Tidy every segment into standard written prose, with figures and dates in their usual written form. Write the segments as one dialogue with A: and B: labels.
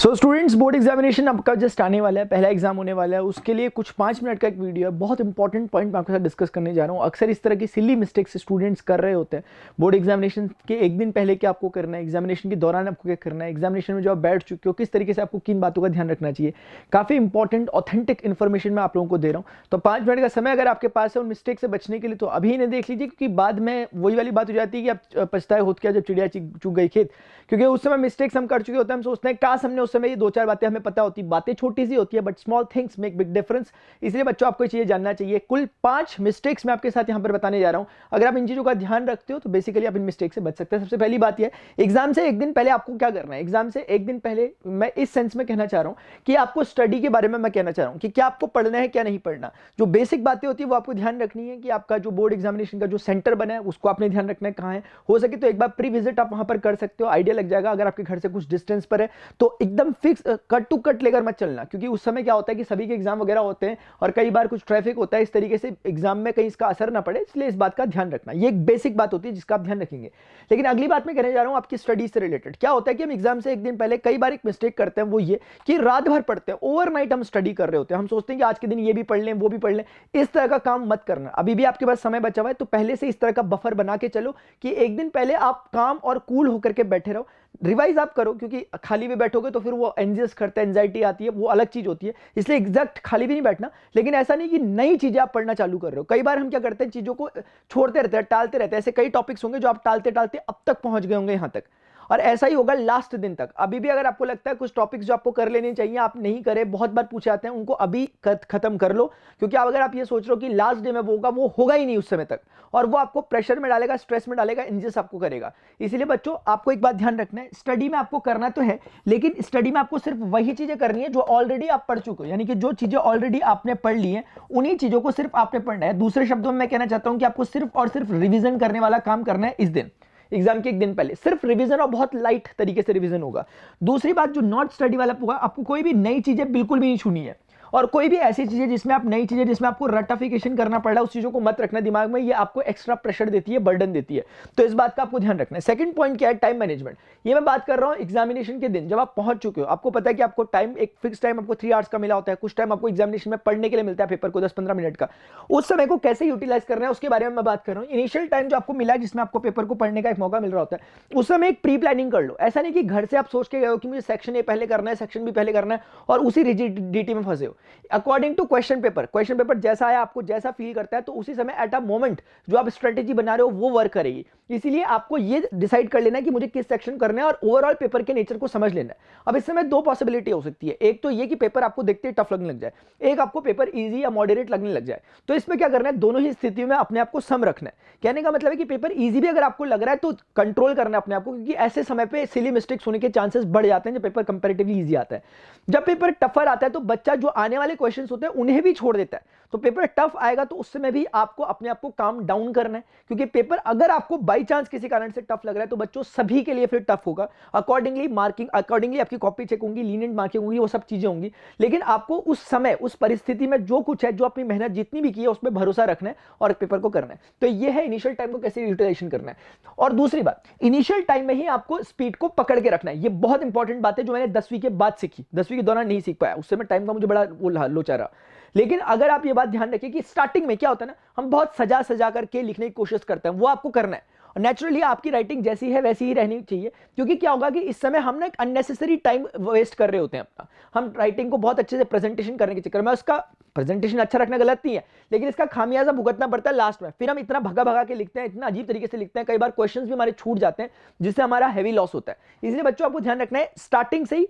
A: So students, board examination आपका just आने वाला है, पहला एग्जाम होने वाला है। उसके लिए कुछ 5 मिनट का एक वीडियो है, बहुत इंपॉर्टेंट पॉइंट मैं आपके साथ डिस्कस करने जा रहा हूँ। अक्सर इस तरह की सिली मिस्टेक्स स्टूडेंट्स कर रहे होते हैं। बोर्ड एग्जामिनेशन के एक दिन पहले क्या आपको करना है, एग्जामिनेशन के दौरान आपको क्या करना है, एग्जामिनेशन में जो आप बैठ चुके हो किस तरीके से आपको किन बातों का ध्यान रखना चाहिए। काफ़ी इंपॉर्टेंट ऑथेंटिक इन्फॉर्मेशन मैं आप लोगों को दे रहा हूँ। तो 5 मिनट का समय अगर आपके पास है उन मिस्टेक से बचने के लिए, तो अभी इन्हें देख लीजिए, क्योंकि बाद में वही वाली बात हो जाती है कि आप पछताए होत क्या जब चिड़िया चुग गई खेत। क्योंकि उस समय मिस्टेक्स हम कर चुके होते हैं, हम सोचते हैं काश हमने उस समय ये 2-4 बातें हमें पता होती। बातें छोटी सी होती है but small things make big difference. इसलिए बच्चों आपको ये चीजें जानना चाहिए। कुल 5 मिस्टेक्स मैं आपके साथ यहाँ पर बताने जा रहा हूँ। अगर आप इन चीजों का ध्यान रखते हो तो बेसिकली आप इन मिस्टेक से बच सकते हैं। सबसे पहली बात यह, एग्जाम से एक दिन पहले आपको क्या करना है। एग्जाम से एक दिन पहले मैं इस सेंस में कहना चाह रहा हूँ कि आपको स्टडी के बारे में मैं कहना चाह रहा हूँ कि क्या आपको पढ़ना है क्या नहीं पढ़ना। जो बेसिक बातें होती है वो आपको ध्यान रखनी है कि आपका जो बोर्ड एग्जामिनेशन का जो सेंटर बना है उसको आपने ध्यान रखना है कहाँ है। हो सके तो एक बार प्री विजिट आप वहां पर कर सकते हो, आइडिया लग जाएगा। अगर आपके घर से कुछ डिस्टेंस पर है तो एकदम फिक्स कट टू कट लेकर मत चलना, क्योंकि उस समय क्या होता है कि सभी के एग्जाम वगैरह होते हैं और कई बार कुछ ट्रैफिक होता है, इस तरीके से एग्जाम में कहीं इसका असर ना पड़े, इसलिए इस बात का ध्यान रखना। ये एक बेसिक बात होती है जिसका आप ध्यान रखेंगे। लेकिन अगली बात मैं कहने जा रहा हूं आपकी स्टडी से रिलेटेड। क्या होता है कि हम एग्जाम से एक दिन पहले कई बार एक मिस्टेक करते हैं, वो ये कि रात भर पढ़ते हैं, ओवरनाइट हम स्टडी कर रहे होते हैं। हम सोचते हैं कि आज के दिन ये भी पढ़ लें वो भी पढ़ लें। इस तरह का काम मत करना। अभी भी आपके पास समय बचा हुआ है तो पहले से इस तरह का बफर बना के चलो कि एक दिन पहले आप काम और कूल होकर के बैठे रहो। रिवाइज आप करो, क्योंकि खाली भी बैठोगे तो फिर वो एंजियस करता है, एंजाइटी आती है, वो अलग चीज होती है। इसलिए एग्जैक्ट खाली भी नहीं बैठना। लेकिन ऐसा नहीं कि नई चीजें आप पढ़ना चालू कर रहे हो। कई बार हम क्या करते हैं, चीजों को छोड़ते रहते हैं, टालते रहते हैं। ऐसे कई टॉपिक्स होंगे जो आप टालते टालते अब तक पहुंच गए होंगे यहां तक, और ऐसा ही होगा लास्ट दिन तक। अभी भी अगर आपको लगता है कुछ टॉपिक्स जो आपको कर लेने चाहिए आप नहीं करे, बहुत बार पूछे आते हैं, उनको अभी खत्म कर लो। क्योंकि अगर आप ये सोच रहे हो कि लास्ट डे में वो होगा ही नहीं उस समय तक, और वो आपको प्रेशर में डालेगा, स्ट्रेस में डालेगा, इंजस आपको करेगा। इसीलिए बच्चों आपको एक बात ध्यान रखना है, स्टडी में आपको करना तो है, लेकिन स्टडी में आपको सिर्फ वही चीजें करनी है जो ऑलरेडी आप पढ़ चुके हो। यानी कि जो चीजें ऑलरेडी आपने पढ़ ली है उन्हीं चीजों को सिर्फ आपने पढ़ना है। दूसरे शब्दों में मैं कहना चाहता हूं कि आपको सिर्फ और सिर्फ रिवीजन करने वाला काम करना है। इस दिन एग्जाम के एक दिन पहले सिर्फ रिवीजन, और बहुत लाइट तरीके से रिवीजन होगा। दूसरी बात, जो नॉट स्टडी वाला होगा, आपको कोई भी नई चीजें बिल्कुल भी नहीं छूनी है। और कोई भी ऐसी चीजें जिसमें आप नई चीजें जिसमें आपको रटिफिकेशन करना पड़ रहा है, उस चीजों को मत रखना दिमाग में। ये आपको एक्स्ट्रा प्रेशर देती है, बर्डन देती है। तो इस बात का आपको ध्यान रखना है। सेकंड पॉइंट क्या है, टाइम मैनेजमेंट। ये मैं बात कर रहा हूं एग्जामिनेशन के दिन जब आप पहुंच चुके हो। आपको पता है कि आपको टाइम, एक फिक्स टाइम आपको 3 आवर्स का मिला होता है। कुछ टाइम आपको एग्जामिनेशन में पढ़ने के लिए मिलता है, पेपर को 10-15 मिनट का। उस समय को कैसे यूटिलाइज करना है उसके बारे में मैं बात कर रहा हूं। इनिशियल टाइम जो आपको मिला है, जिसमें आपको पेपर को पढ़ने का एक मौका मिल रहा होता है, उस समय एक प्री प्लानिंग कर लो। ऐसा नहीं कि घर से आप सोच के गए हो कि मुझे सेक्शन ए पहले करना है, सेक्शन बी पहले करना है, और उसी रिजिडिटी में फंसे हो। अकॉर्डिंग टू क्वेश्चन पेपर जैसा आया, आपको जैसा फील करता है, तो उसी समय एट अ मोमेंट जो आप स्ट्रेटेजी बना रहे हो वो वर्क करेगी। इसीलिए आपको ये डिसाइड कर लेना है कि मुझे किस सेक्शन करना है, और ओवरऑल पेपर के नेचर को समझ लेना है। अब इस समय 2 पॉसिबिलिटी हो सकती है। एक तो ये कि पेपर आपको देखते ही टफ लगने लग जाए, एक आपको पेपर इजी या मॉडरेट लगने लग जाए। तो इसमें क्या करना है, दोनों ही स्थितियों में अपने आप को सम रखना है। कहने का मतलब है कि पेपर इजी भी अगर आपको लग रहा है तो कंट्रोल करना है अपने आप को, क्योंकि ऐसे समय पे सिली मिस्टेक्स होने के चांसेस बढ़ जाते हैं जब पेपर कंपैरेटिवली इजी आता है। जब पेपर टफर आता है तो बच्चा जो आने वाले क्वेश्चन होते हैं उन्हें भी छोड़ देता है। तो पेपर टफ आएगा तो उस समय भी आपको अपने आप को काम डाउन करना है, क्योंकि पेपर अगर आपको बाई चांस किसी कारण से टफ लग रहा है तो बच्चों सभी के लिए फिर टफ होगा। अकॉर्डिंगली मार्किंग, अकॉर्डिंगली आपकी कॉपी चेक होंगी, लीनियंट मार्किंग होंगी, वो सब चीजें होंगी। लेकिन आपको उस समय, उस परिस्थिति में जो कुछ है, जो अपनी मेहनत जितनी भी की है उसमें भरोसा रखना है और पेपर को करना है। तो ये है इनिशियल टाइम को कैसे यूटिलाइजेशन करना है। और दूसरी बात, इनिशियल टाइम में ही आपको स्पीड को पकड़ के रखना है। ये बहुत इंपॉर्टेंट बात है जो मैंने 10वीं के बाद सीखी। 10वीं के दौरान नहीं सीख पाया, उस समय टाइम का मुझे बड़ा वो लोचा रहा। लेकिन अगर आप ये बात ध्यान रखें कि स्टार्टिंग में क्या होता है ना, हम बहुत सजा सजा करके लिखने की कोशिश करते हैं, वो आपको करना है। और नेचुरली आपकी राइटिंग जैसी है वैसी ही रहनी चाहिए, क्योंकि क्या होगा कि इस समय हम ना एक अननेसेसरी टाइम वेस्ट कर रहे होते हैं अपना। हम राइटिंग को बहुत अच्छे से प्रेजेंटेशन करने के चक्कर में, उसका प्रेजेंटेशन अच्छा रखना गलत नहीं है, लेकिन इसका खामियाजा भुगतना पड़ता है लास्ट में। फिर हम इतना भगा भगा के लिखते हैं, इतना अजीब तरीके से लिखते हैं, कई बार क्वेश्चंस भी हमारे छूट जाते हैं, जिससे हमारा हैवी लॉस होता है। इसलिए बच्चों आपको ध्यान रखना है स्टार्टिंग से ही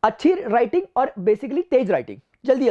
A: अच्छी राइटिंग और बेसिकली तेज राइटिंग। जल्दी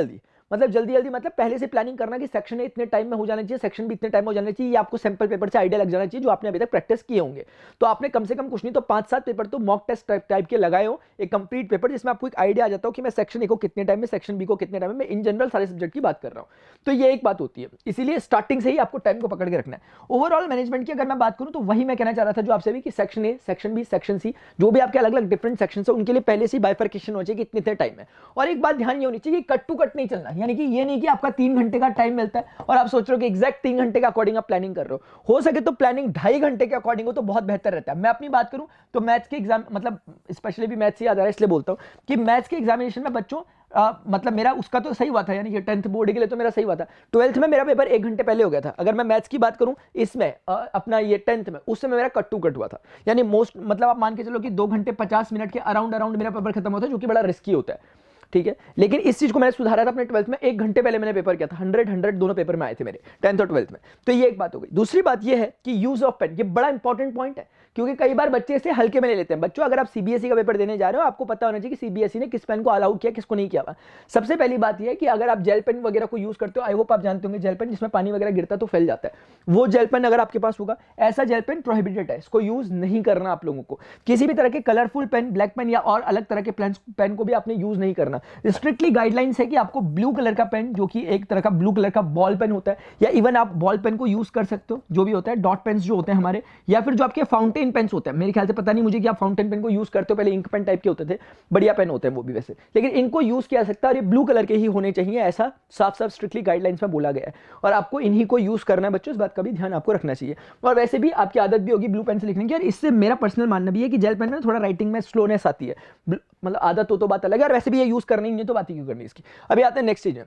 A: जल्दी मतलब पहले से प्लानिंग करना कि सेक्शन ए इतने टाइम में हो जाना चाहिए, सेक्शन बी इतने टाइम में हो जाना चाहिए। ये आपको सैंपल पेपर से आइडिया लग जाना चाहिए जो आपने अभी तक प्रैक्टिस किए होंगे। तो आपने कम से कम कुछ नहीं तो 5-7 पेपर तो मॉक टेस्ट टाइप के लगाए हो, एक कंप्लीट पेपर जिसमें आपको एक आइडिया आ जाता हो कि मैं सेक्शन ए को कितने टाइम में, सेक्शन बी को कितने टाइम में, मैं इन जनरल सारे सब्जेक्ट की बात कर रहा हूँ। तो ये एक बात होती है। इसीलिए स्टार्टिंग से ही आपको टाइम को पकड़ के रखना है। ओवरऑल मैनेजमेंट की अगर मैं बात करूँ तो वही मैं कहना चाह रहा था जो आपसे भी, कि section A, section B, section C, जो भी आपके अलग अलग डिफरेंट सेक्शन है उनके लिए पहले से बाइफर्केशन हो चाहिए कि इतने टाइम में। और एक बात ध्यान ये होनी चाहिए कि कट टू कट नहीं चलना। यानी कि ये नहीं कि आपका 3 घंटे का टाइम मिलता है और आप सोच रहे हो कि एग्जैक्ट 3 घंटे के अकॉर्डिंग आप प्लानिंग कर रहे हो सके तो प्लानिंग 2.5 घंटे के अकॉर्डिंग हो तो बहुत बेहतर रहता है। मैं अपनी बात करूं तो मैथ्स के एग्जाम, मतलब स्पेशली भी मैथ्स से याद आ रहा है इसलिए बोलता हूं कि मैथ्स के एग्जामिनेशन में बच्चों मतलब मेरा उसका तो सही हुआ था, यानी कि 10th बोर्ड के लिए तो मेरा सही हुआ था। 12th में मेरा पेपर 1 घंटे पहले हो गया था। अगर मैं मैथ्स की बात करूं इसमें अपना ये 10th में, उस समय मेरा कट टू कट हुआ था, यानी मोस्ट मतलब आप मान के चलो कि 2 घंटे 50 मिनट के अराउंड मेरा पेपर खत्म होता है, जो कि बड़ा रिस्की होता है, ठीक है। लेकिन इस चीज को मैंने सुधारा था अपने 12th में, 1 घंटे पहले मैंने पेपर किया था। 100 दोनों पेपर में आए थे मेरे 10th और 12th में। तो ये एक बात हो गई। दूसरी बात ये है कि यूज ऑफ पेन, ये बड़ा इंपॉर्टेंट पॉइंट है, क्योंकि कई बार बच्चे इसे हल्के में ले लेते हैं। बच्चों अगर आप सीबीएसई का पेपर देने जा रहे हो, आपको पता होना चाहिए कि सीबीएसई ने किस पेन को अलाउ किया, किसको नहीं किया हुआ। सबसे पहली बात यह है कि अगर आप जेल पेन वगैरह को यूज करते हो, आई होप आप जानते होंगे जेल पेन जिसमें पानी वगैरह गिरता है तो फैल जाता है, वो जेल पेन अगर आपके पास होगा, ऐसा जेल पेन प्रोहिबिटेड है, इसको यूज नहीं करना आप लोगों को। किसी भी तरह के कलरफुल पेन, ब्लैक पेन या और अलग तरह के पेन को भी आपने यूज नहीं करना। स्ट्रिक्टली गाइडलाइंस है कि आपको ब्लू कलर का पेन, जो कि एक तरह का ब्लू कलर का बॉल पेन होता है, या इवन आप बॉल पेन को यूज कर सकते हो, जो भी होता है डॉट पेन्स जो होते हैं हमारे, या फिर जो आपके फाउंटेन पेन्स होते हैं। मेरे ख्याल से पता नहीं मुझे कि आप फाउंटेन पेन को यूज करते हो, पहले इंक पेन टाइप के होते थे, बढ़िया पेन होते हैं वो भी वैसे, लेकिन इनको यूज किया सकता है और ये ब्लू कलर के ही होने चाहिए, ऐसा साफ साफ स्ट्रिक्टली गाइडलाइंस में बोला गया है। और आपको इन्हीं को यूज करना है बच्चों, इस बात का भी ध्यान आपको रखना चाहिए। और वैसे भी आपकी आदत भी होगी ब्लू पेन से लिखने की, और इससे मेरा पर्सनल मानना भी है कि जेल पेन में थोड़ा राइटिंग में स्लोनेस आती है, मतलब आदत हो तो बात अलग है, और वैसे भी ये यूज करनी नहीं है तो बात ही क्यों करनी इसकी। अभी आते हैं नेक्स्ट चीज में।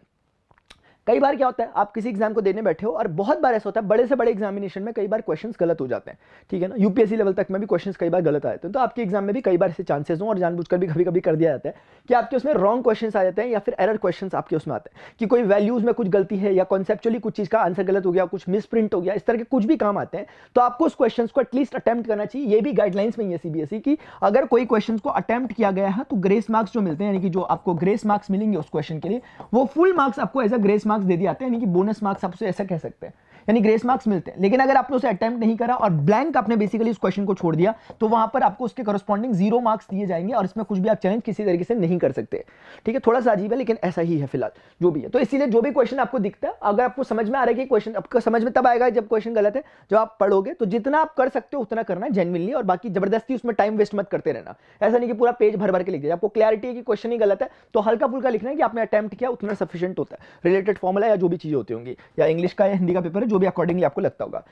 A: कई बार क्या होता है, आप किसी एग्जाम को देने बैठे हो और बहुत बार ऐसा होता है बड़े से बड़े एग्जामिनेशन में कई बार क्वेश्चंस गलत हो जाते हैं, ठीक है ना। यूपीएससी लेवल तक में भी क्वेश्चंस कई बार गलत आए थे, तो आपके एग्जाम में भी कई बार ऐसे चांसेस हो, और जानबूझकर भी कभी कभी कर दिया जाता है कि आपके उसमें रॉन्ग क्वेश्चंस आ जाते हैं या फिर एरर क्वेश्चंस आपके उसमें आते हैं, कि कोई वैल्यूज में कुछ गलती है या कॉन्सेप्चुअली कुछ चीज का आंसर गलत हो गया, कुछ मिसप्रिंट हो गया, इस तरह के कुछ भी काम आते हैं। तो आपको उस क्वेश्चन को एटलीस्ट अटेम्प्ट करना चाहिए। ये भी गाइडलाइंस में है सीबीएसई की, अगर कोई क्वेश्चन को अटेम्प्ट किया गया है तो ग्रेस मार्क्स जो मिलते हैं, यानी कि जो आपको ग्रेस मार्क्स मिलेंगे उस क्वेश्चन के लिए, वो फुल मार्क्स आपको एज अ ग्रेस मार्क्स दे दिए जाते हैं, यानी कि बोनस मार्क्स आपसे ऐसा कह सकते हैं, यानी ग्रेस मार्क्स मिलते हैं। लेकिन अगर आपने उसे अटेम्प्ट नहीं करा और ब्लैंक आपने बेसिकली उस क्वेश्चन को छोड़ दिया, तो वहां पर आपको उसके करस्पॉन्डिंग 0 मार्क्स दिए जाएंगे, और इसमें कुछ भी आप चैलेंज किसी तरीके से नहीं कर सकते, ठीक है। थोड़ा सा अजीब है लेकिन ऐसा ही है फिलहाल जो भी है। तो इसीलिए जो भी क्वेश्चन आपको दिखता है, अगर आपको समझ में आ रहा है कि क्वेश्चन आपको समझ में तब आएगा जब क्वेश्चन गलत है, जब आप पढ़ोगे, तो जितना आप कर सकते हो उतना करना जेन्युइनली, और बाकी जबरदस्ती उसमें टाइम वेस्ट मत करते रहना। ऐसा नहीं कि पूरा पेज भर भर के लिख दिया। आपको क्लैरिटी है कि क्वेश्चन ही गलत है तो हल्का फुल्का लिखना है कि आपने अटेम्प्ट किया, उतना सफिशिएंट होता है। रिलेटेड फॉर्मूला या जो भी चीजें होती होंगी, या इंग्लिश का या हिंदी का पेपर है, जो भी अकॉर्डिंगली आपको लगता होगा।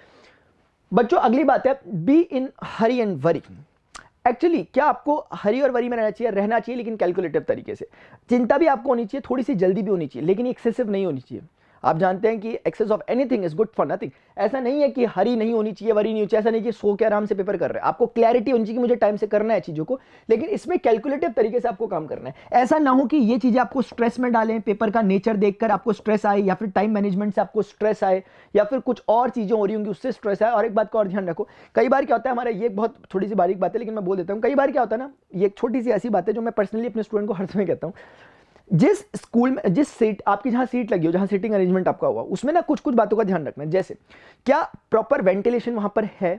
A: बच्चों अगली बात है, be in Hari and worry. Actually क्या आपको हरी और वरी में रहना चाहिए लेकिन कैलकुलेटिव तरीके से। चिंता भी आपको होनी चाहिए, थोड़ी सी जल्दी भी होनी चाहिए, लेकिन एक्सेसिव नहीं होनी चाहिए। आप जानते हैं कि excess of anything is good for nothing. ऐसा नहीं है कि हरी नहीं होनी चाहिए, वरी नहीं होनी चाहिए, ऐसा नहीं कि सो के आराम से पेपर कर रहे हैं। आपको क्लैरिटी होनी चाहिए कि मुझे टाइम से करना है चीजों को, लेकिन इसमें कैलकुलेटिव तरीके से आपको काम करना है। ऐसा ना हो कि ये चीजें आपको स्ट्रेस में डालें, पेपर का नेचर देखकर आपको स्ट्रेस आए, या फिर टाइम मैनेजमेंट से आपको स्ट्रेस आए, या फिर कुछ और चीजें हो रही होंगी उससे स्ट्रेस आए। और एक बात का और ध्यान रखो, कई बार क्या होता है, हमारा ये बहुत थोड़ी सी बारीक बात है लेकिन मैं बोल देता हूँ, कई बार क्या होता है ना, ये एक छोटी सी ऐसी बात है जो मैं पर्सनली अपने स्टूडेंट को हर समय कहता हूँ। जिस स्कूल में, जिस सीट आपकी, जहां सीट लगी हो, जहां सीटिंग अरेंजमेंट आपका हुआ, उसमें ना कुछ कुछ बातों का ध्यान रखना है। जैसे क्या प्रॉपर वेंटिलेशन वहां पर है,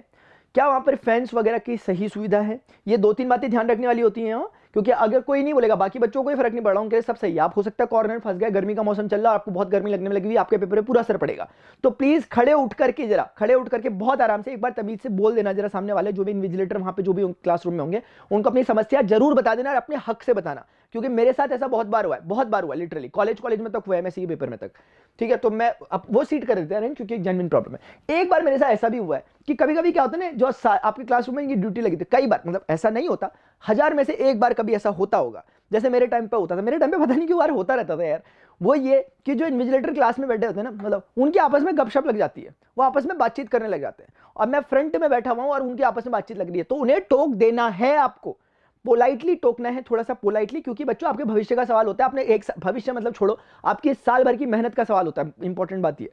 A: क्या वहां पर फैंस वगैरह की सही सुविधा है। ये 2-3 बातें ध्यान रखने वाली होती हैं, क्योंकि अगर कोई नहीं बोलेगा, बाकी बच्चों को कोई फर्क नहीं पड़ रहा, उनके लिए सब सही है। आप हो सकता है कॉर्नर फंस गए, गर्मी का मौसम चल रहा है, आपको बहुत गर्मी लगने में लगी हुई, आपके पेपर पे पूरा असर पड़ेगा। तो प्लीज खड़े उठ करके, जरा खड़े उठ करके बहुत आराम से एक बार तमीज से बोल देना जरा, सामने वाले जो भी इन्विजिलेटर वहां पे जो भी क्लासरूम में होंगे, उनको अपनी समस्या जरूर बता देना और अपने हक से बताना। क्योंकि मेरे साथ ऐसा बहुत बार हुआ है, बहुत बार हुआ लिटरली, कॉलेज में तक हुआ है, एमएससी पेपर में तक, ठीक है। तो मैं अब वो सीट कर देते हैं क्योंकि जेन्युइन प्रॉब्लम है। एक बार मेरे साथ ऐसा भी हुआ है कि कभी कभी क्या होता है ना, जो आपके क्लासरूम में ड्यूटी लगी थी, कई बार, मतलब ऐसा नहीं होता, 1000 में से एक बार कभी ऐसा होता होगा। जैसे मेरे टाइम पे होता था, मेरे टाइम पे पता नहीं क्यों यार होता रहता था यार, वो ये कि जो इन्विजिलेटर क्लास में बैठे होते हैं ना, मतलब उनकी आपस में गपशप लग जाती है, वो आपस में बातचीत करने लग जाते हैं, और मैं फ्रंट में बैठा हुआ हूं और उनकी आपस में बातचीत लग रही है, तो उन्हें टोक देना है, आपको पोलाइटली टोकना है, थोड़ा सा पोलाइटली, क्योंकि बच्चों आपके भविष्य का सवाल होता है। आपने एक भविष्य मतलब छोड़ो, आपकी साल भर की मेहनत का सवाल होता है, इंपॉर्टेंट बात ये।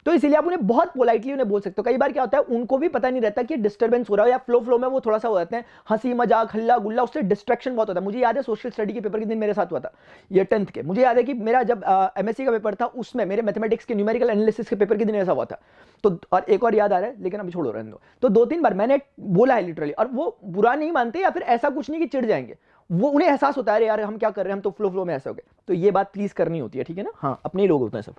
A: तो इसीलिए आप उन्हें बहुत पोलाइटली उन्हें बोल सकते हो। कई बार क्या होता है, उनको भी पता नहीं रहता कि डिस्टर्बेंस हो रहा है, या फ्लो में वो थोड़ा सा हो जाते हैं, हंसी मजाक हल्ला गुल्ला, उससे डिस्ट्रैक्शन बहुत होता है। मुझे याद है सोशल स्टडी के पेपर के दिन मेरे साथ हुआ था, ये 10th के। मुझे याद है कि मेरा जब एमएससी का पेपर था, उसमें मेरे मैथमेटिक्स के न्यूमेरिकल एनालिसिस के पेपर के दिन ऐसा हुआ था। तो और एक और याद आ रहा है, लेकिन अभी छोड़ो, रहने दो। तो 2-3 बार मैंने बोला है लिटरली, और वो बुरा नहीं मानते या फिर ऐसा कुछ नहीं कि चिढ़ जाएंगे, वो उन्हें एहसास होता है, अरे यार हम क्या कर रहे हैं, हम तो फ्लो में ऐसे हो गए। तो ये बात प्लीज करनी होती है, ठीक है ना। हाँ, अपने ही लोग होते हैं सब,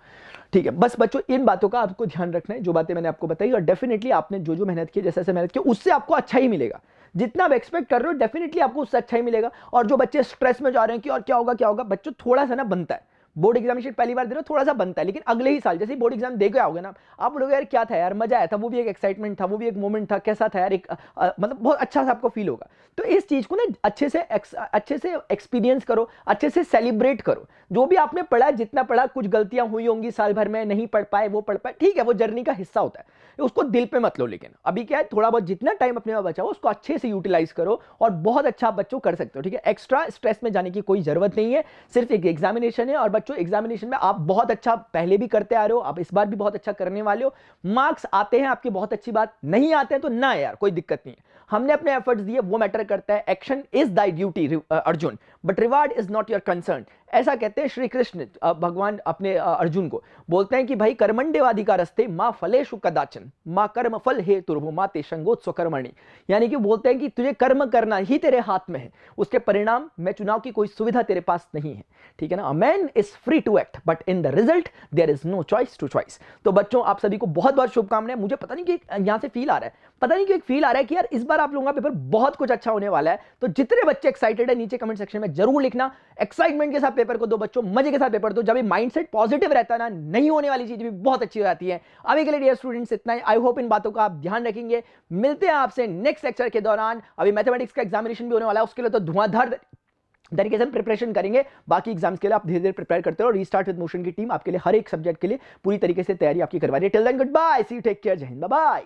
A: ठीक है। बस बच्चों इन बातों का आपको ध्यान रखना है, जो बातें मैंने आपको बताई, और डेफिनेटली आपने जो जो मेहनत की, जैसे मेहनत की, उससे आपको अच्छा ही मिलेगा। जितना आप एक्सपेक्ट कर रहे हो डेफिनेटली आपको उससे अच्छा ही मिलेगा। और जो बच्चे स्ट्रेस में जा रहे हैं कि और क्या होगा क्या होगा, बच्चों थोड़ा सा ना बनता है, बोर्ड एग्जामिनेशन पहली बार दे रहे हो, थोड़ा सा बनता है, लेकिन अगले ही साल जैसे ही बोर्ड एग्जाम दे के आओगे ना, आप बोलोगे यार क्या था यार, मजा आया था, वो भी एक एक्साइटमेंट था, वो भी एक मोमेंट था, कैसा था यार, एक मतलब बहुत अच्छा सा आपको फील होगा। तो इस चीज को ना अच्छे से एक्सपीरियंस करो, अच्छे से सेलिब्रेट करो। जो भी आपने पढ़ा, जितना पढ़ा, कुछ गलतियां हुई होंगी साल भर में, नहीं पढ़ पाए, वो पढ़ पाए, ठीक है, वो जर्नी का हिस्सा होता है, उसको दिल पे मत लो। लेकिन अभी क्या है, थोड़ा बहुत जितना टाइम अपने में बचा हो उसको अच्छे से यूटिलाइज करो और बहुत अच्छा बच्चों कर सकते हो, ठीक है। एक्स्ट्रा स्ट्रेस में जाने की कोई जरूरत नहीं है, सिर्फ एक एग्जामिनेशन है, और बच्चों एग्जामिनेशन में आप बहुत अच्छा पहले भी करते आ रहे हो, आप इस बार भी बहुत अच्छा करने वाले हो। मार्क्स आते हैं आपकी, बहुत अच्छी बात, नहीं आते हैं तो ना यार, कोई दिक्कत नहीं है, हमने अपने एफर्ट्स दिए, वो मैटर करता है। Action is thy duty Arjun, but reward is not your concern. ऐसा कहते हैं श्री कृष्ण, भगवान अपने अर्जुन को बोलते हैं कि भाई कर्मण्येवाधिकारस्ते मां फलेषु कदाचन मां कर्म फल हेतुर्भुः मां ते संगोत्स्व कर्मणि। यानी कि बोलते हैं कि तुझे कर्म करना ही तेरे हाथ में है, उसके परिणाम में चुनाव की कोई सुविधा तेरे पास नहीं है, ठीक है ना। A man is free to act but in the result there is no choice to choice. तो बच्चों आप सभी को बहुत बहुत शुभकामनाएं। मुझे पता नहीं कि यहां से फील आ रहा है, पता नहीं क्यों एक फील आ रहा है कि यार इस बार आप लोगों का पेपर बहुत कुछ अच्छा होने वाला है। तो जितने बच्चे एक्साइटेड है नीचे कमेंट सेक्शन में जरूर लिखना, एक्साइटमेंट के साथ पेपर को दो बच्चों, मजे के साथ पेपर दो। जब माइंडसेट पॉजिटिव रहता है ना, नहीं होने वाली चीज भी बहुत अच्छी हो जाती है। अभी के लिए डियर स्टूडेंट्स इतना ही। आई होप इन बातों का आप ध्यान रखेंगे। मिलते हैं आपसे नेक्स्ट लेक्चर के दौरान। अभी मैथमेटिक्स का एग्जामिनेशन भी होने वाला है, उसके लिए तो धुआंधार तरीके से हम प्रिपरेशन करेंगे। बाकी एग्जाम्स के लिए आप धीरे धीरे प्रिपेयर करते हो, रीस्टार्ट विद मोशन की टीम आपके लिए हर एक सब्जेक्ट के लिए पूरी तरीके से तैयारी आपकी करवा रही है। Till then good bye, see you, take care, जय हिंद, बाय बाय।